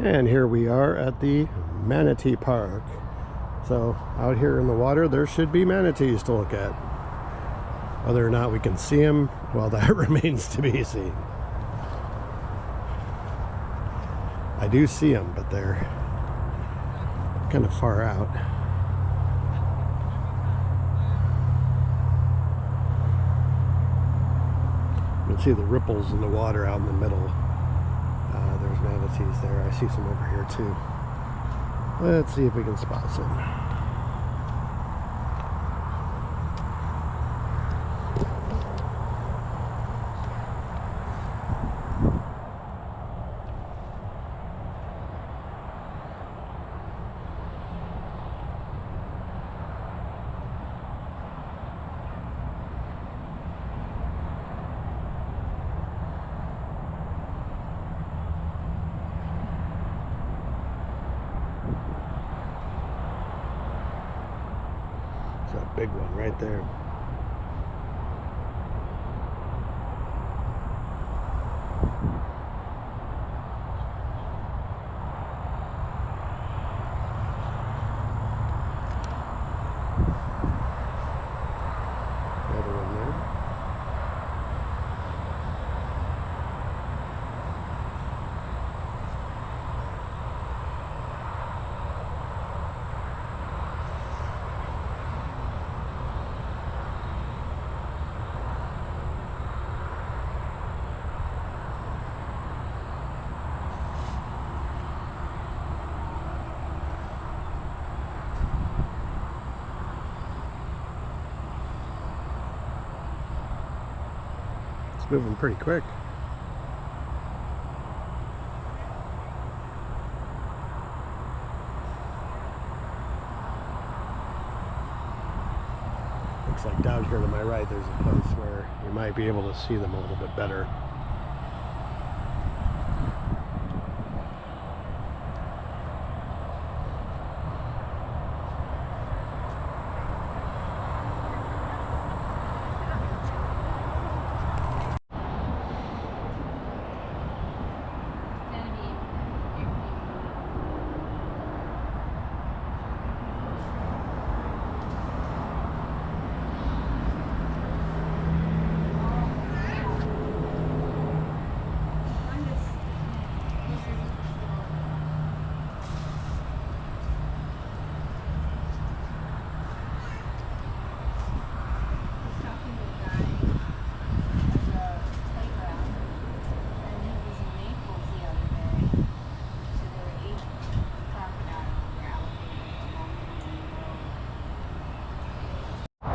And here we are at the Manatee Park. So out here in the water there should be manatees to look at. Whether or not we can see them, well, that remains to be seen. I do see them, but they're kind of far out. You can see the ripples in the water out in the middle. There's manatees there. I see some over here too. Let's see if we can spot some. A big one right there. Another one there. It's moving pretty quick. Looks like down here to my right there's a place where you might be able to see them a little bit better.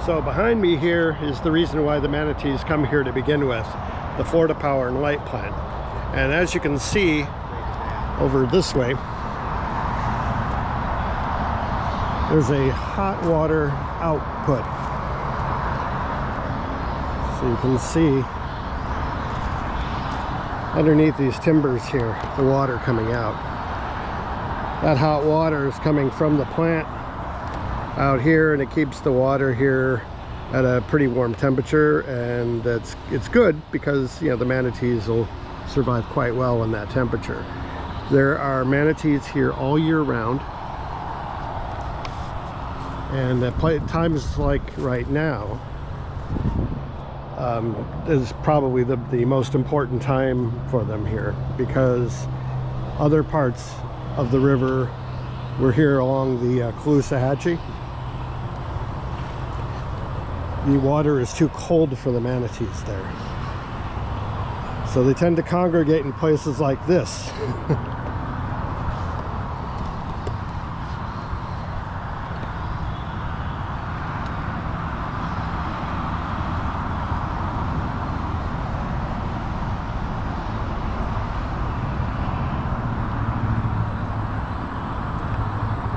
So behind me here is the reason why the manatees come here to begin with, the Florida Power and Light Plant. And as you can see over this way, there's a hot water output. So you can see underneath these timbers here, the water coming out. That hot water is coming from the plant out here, and it keeps the water here at a pretty warm temperature, and it's good because, you know, the manatees will survive quite well in that temperature. There are manatees here all year round, and at times like right now is probably the most important time for them here, because other parts of the river, we're here along the Caloosahatchee. The water is too cold for the manatees there, so they tend to congregate in places like this.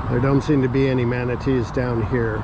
There don't seem to be any manatees down here.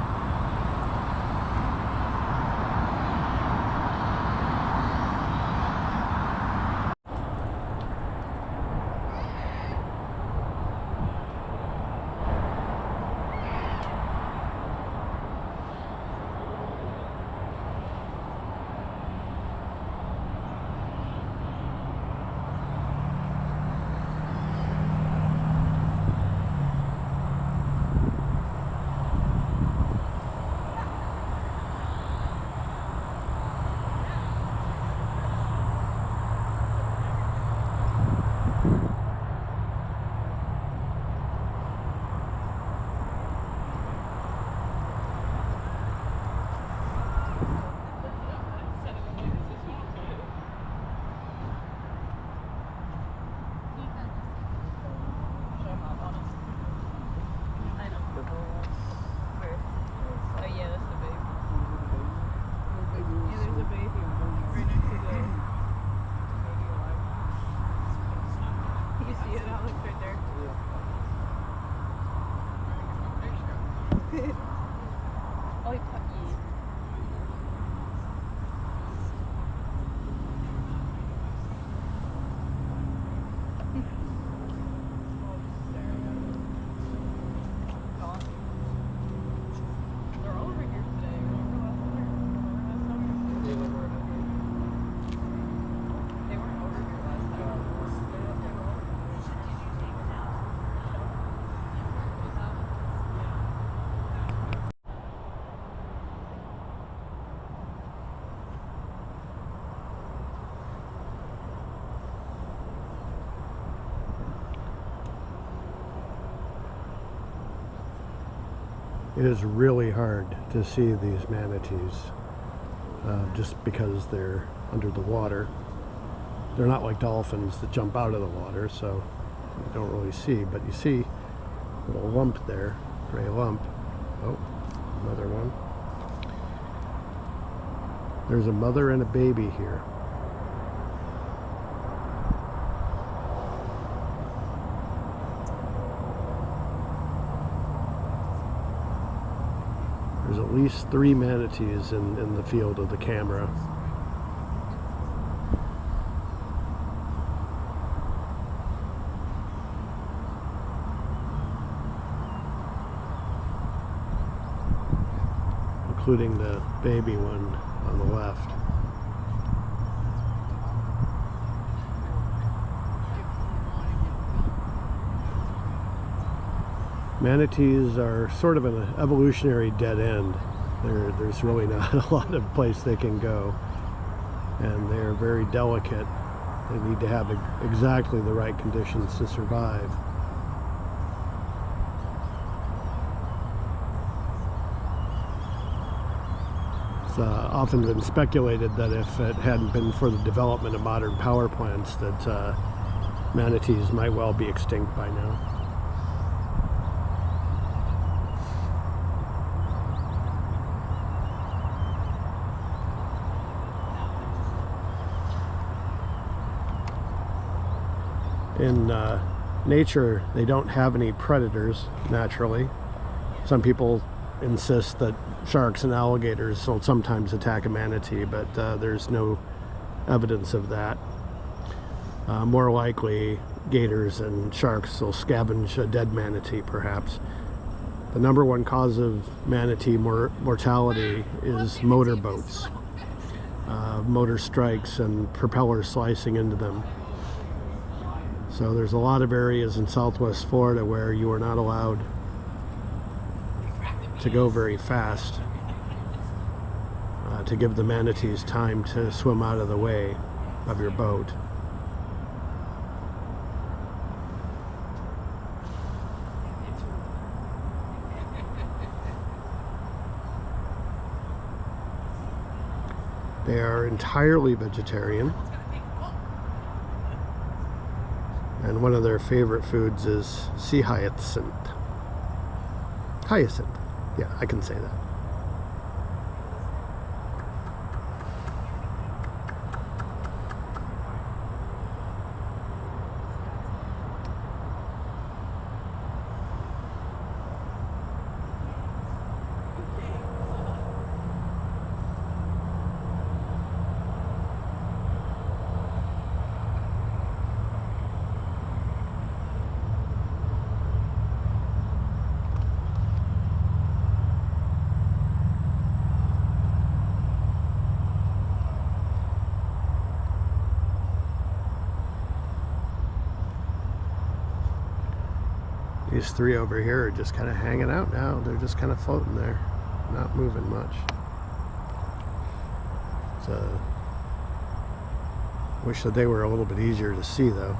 It is really hard to see these manatees just because they're under the water. They're not like dolphins that jump out of the water, so you don't really see, but you see a little lump there, gray lump. Oh, another one. There's a mother and a baby here. There's at least 3 manatees in the field of the camera. Including the baby one on the left. Manatees are sort of an evolutionary dead end. There's really not a lot of place they can go, and they're very delicate. They need to have exactly the right conditions to survive. It's often been speculated that if it hadn't been for the development of modern power plants, that manatees might well be extinct by now. In nature, they don't have any predators naturally. Some people insist that sharks and alligators will sometimes attack a manatee, but there's no evidence of that. More likely, gators and sharks will scavenge a dead manatee, perhaps. The number one cause of manatee mortality is motorboats. Motor strikes and propellers slicing into them. So there's a lot of areas in Southwest Florida where you are not allowed to go very fast to give the manatees time to swim out of the way of your boat. They are entirely vegetarian. And one of their favorite foods is sea hyacinth. Hyacinth. Yeah, I can say that. These 3 over here are just kind of hanging out now. They're just kind of floating there, not moving much. So, wish that they were a little bit easier to see though.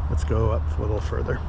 Let's go up a little further.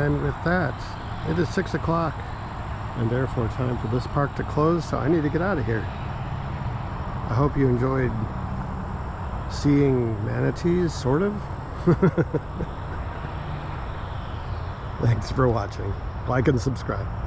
And with that, it is 6 o'clock, and therefore time for this park to close, so I need to get out of here. I hope you enjoyed seeing manatees, sort of. Thanks for watching. Like and subscribe.